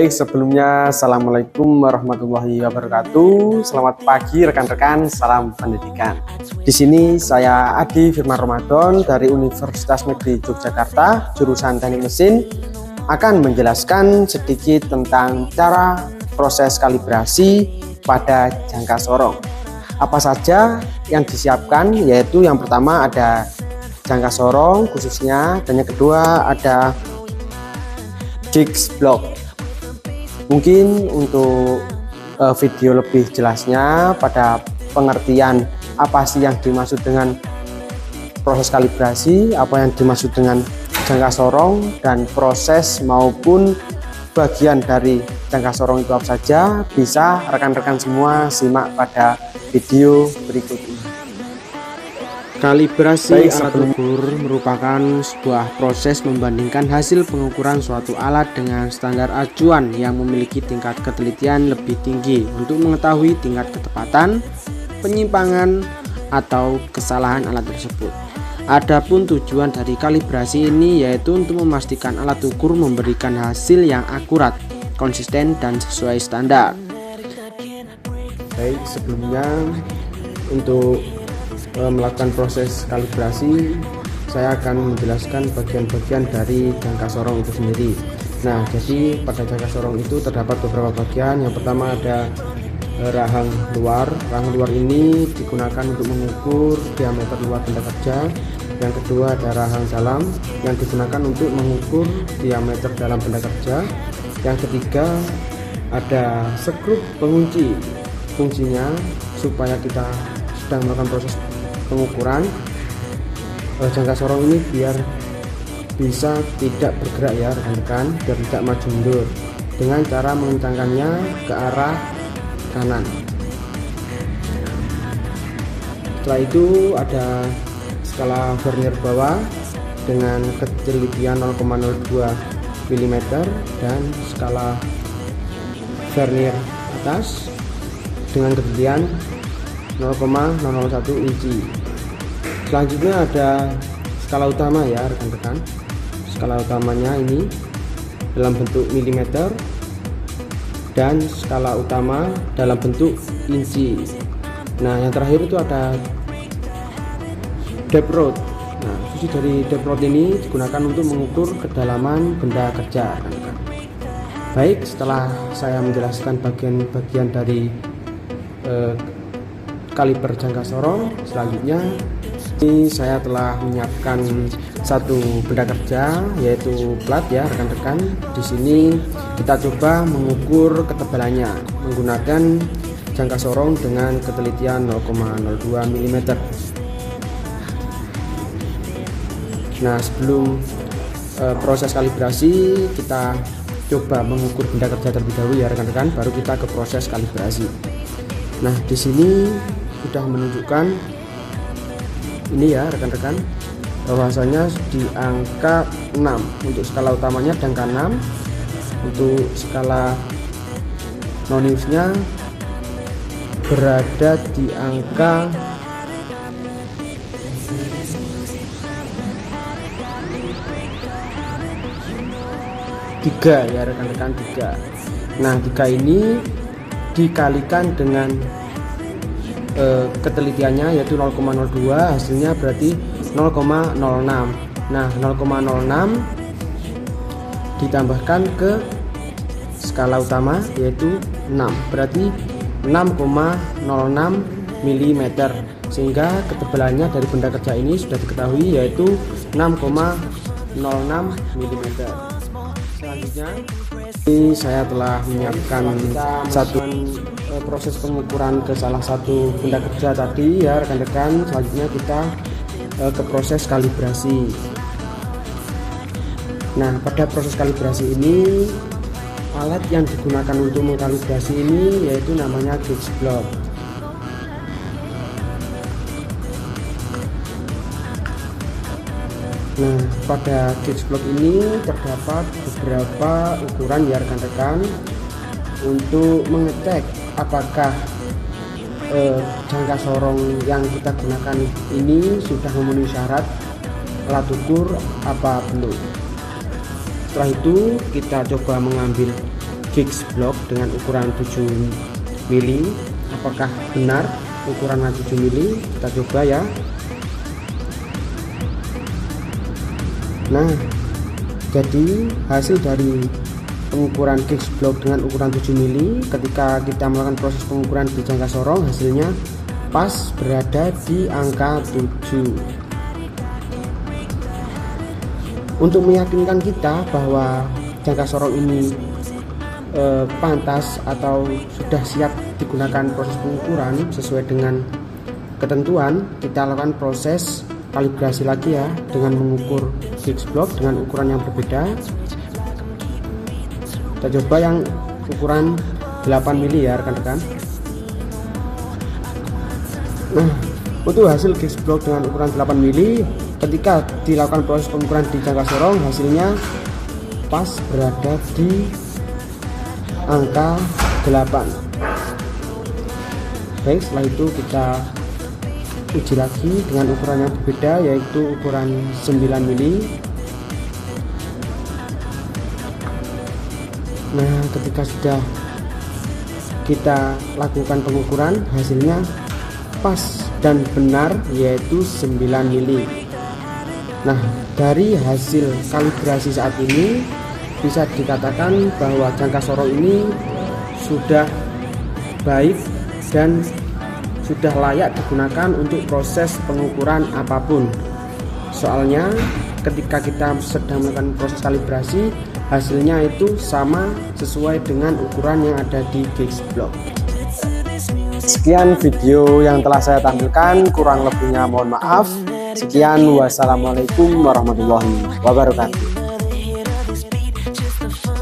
Baik, sebelumnya Assalamualaikum warahmatullahi wabarakatuh. Selamat pagi rekan-rekan, salam pendidikan. Di sini saya Adi Firman Ramadan dari Universitas Negeri Yogyakarta, jurusan Teknik Mesin, akan menjelaskan sedikit tentang cara proses kalibrasi pada jangka sorong. Apa saja yang disiapkan, yaitu yang pertama ada jangka sorong khususnya, dan yang kedua ada Gigs block. Mungkin untuk video lebih jelasnya pada pengertian apa sih yang dimaksud dengan proses kalibrasi, apa yang dimaksud dengan jangka sorong, dan proses maupun bagian dari jangka sorong itu apa saja, bisa rekan-rekan semua simak pada video berikut ini. Kalibrasi alat ukur merupakan sebuah proses membandingkan hasil pengukuran suatu alat dengan standar acuan yang memiliki tingkat ketelitian lebih tinggi untuk mengetahui tingkat ketepatan, penyimpangan, atau kesalahan alat tersebut. Adapun tujuan dari kalibrasi ini yaitu untuk memastikan alat ukur memberikan hasil yang akurat, konsisten, dan sesuai standar. Baik, sebelumnya untuk melakukan proses kalibrasi, saya akan menjelaskan bagian-bagian dari jangka sorong itu sendiri. Nah, jadi pada jangka sorong itu terdapat beberapa bagian. Yang pertama ada rahang luar. Rahang luar ini digunakan untuk mengukur diameter luar benda kerja. Yang kedua ada rahang dalam yang digunakan untuk mengukur diameter dalam benda kerja. Yang ketiga ada skrup pengunci. Fungsinya supaya kita sedang melakukan proses pengukuran jangka sorong ini biar bisa tidak bergerak ya rekan-rekan, biar tidak maju mundur dengan cara mengencangkannya ke arah kanan. Setelah itu ada skala vernier bawah dengan ketelitian 0,02 mm dan skala vernier atas dengan ketelitian 0,001 inci. Selanjutnya ada skala utama ya rekan-rekan. Skala utamanya ini dalam bentuk milimeter dan skala utama dalam bentuk inci. Nah, yang terakhir itu ada depth rod. Nah, fungsi dari depth rod ini digunakan untuk mengukur kedalaman benda kerja, rekan-rekan. Baik, setelah saya menjelaskan bagian-bagian dari kaliber jangka sorong, selanjutnya ini saya telah menyiapkan satu benda kerja yaitu plat ya rekan-rekan. Di sini kita coba mengukur ketebalannya menggunakan jangka sorong dengan ketelitian 0,02 mm. Nah, sebelum proses kalibrasi kita coba mengukur benda kerja terlebih dahulu ya rekan-rekan, baru kita ke proses kalibrasi. Nah, di sini sudah menunjukkan ini ya rekan-rekan, bahwasanya di angka 6 untuk skala utamanya di angka 6, untuk skala noniusnya berada di angka 3 ya rekan-rekan, 3. Nah, 3 ini dikalikan dengan ketelitiannya yaitu 0,02, hasilnya berarti 0,06. Nah, 0,06 ditambahkan ke skala utama yaitu 6, berarti 6,06 mm, sehingga ketebalannya dari benda kerja ini sudah diketahui yaitu 6,06 mm. Selanjutnya ini saya telah menyiapkan satu proses pengukuran ke salah satu benda kerja tadi ya rekan-rekan. Selanjutnya kita ke proses kalibrasi. Nah, pada proses kalibrasi ini alat yang digunakan untuk mengkalibrasi ini yaitu namanya gauge block. Nah, pada gauge block ini terdapat beberapa ukuran ya rekan-rekan untuk mengecek apakah jangka sorong yang kita gunakan ini sudah memenuhi syarat alat ukur apa belum. Setelah itu kita coba mengambil gigs block dengan ukuran 7 mili. Apakah benar ukuran 7 mili? Kita coba ya. Nah, jadi hasil dari pengukuran gigs block dengan ukuran 7 mili ketika kita melakukan proses pengukuran di jangka sorong, hasilnya pas berada di angka 7. Untuk meyakinkan kita bahwa jangka sorong ini pantas atau sudah siap digunakan proses pengukuran sesuai dengan ketentuan, kita lakukan proses kalibrasi lagi ya, dengan mengukur gigs block dengan ukuran yang berbeda. Kita coba yang ukuran 8 mili ya rekan-rekan. Nah, untuk hasil gigs block dengan ukuran 8 mili ketika dilakukan proses pengukuran di jangka sorong, hasilnya pas berada di angka 8. Baik, setelah itu kita uji lagi dengan ukuran yang berbeda, yaitu ukuran 9 mili. Nah, ketika sudah kita lakukan pengukuran, hasilnya pas dan benar, yaitu 9 mili. Nah, dari hasil kalibrasi saat ini bisa dikatakan bahwa jangka sorong ini sudah baik dan sudah layak digunakan untuk proses pengukuran apapun. Soalnya ketika kita sedang melakukan proses kalibrasi, hasilnya itu sama sesuai dengan ukuran yang ada di gigs block. Sekian video yang telah saya tampilkan, kurang lebihnya mohon maaf. Sekian, wassalamualaikum warahmatullahi wabarakatuh.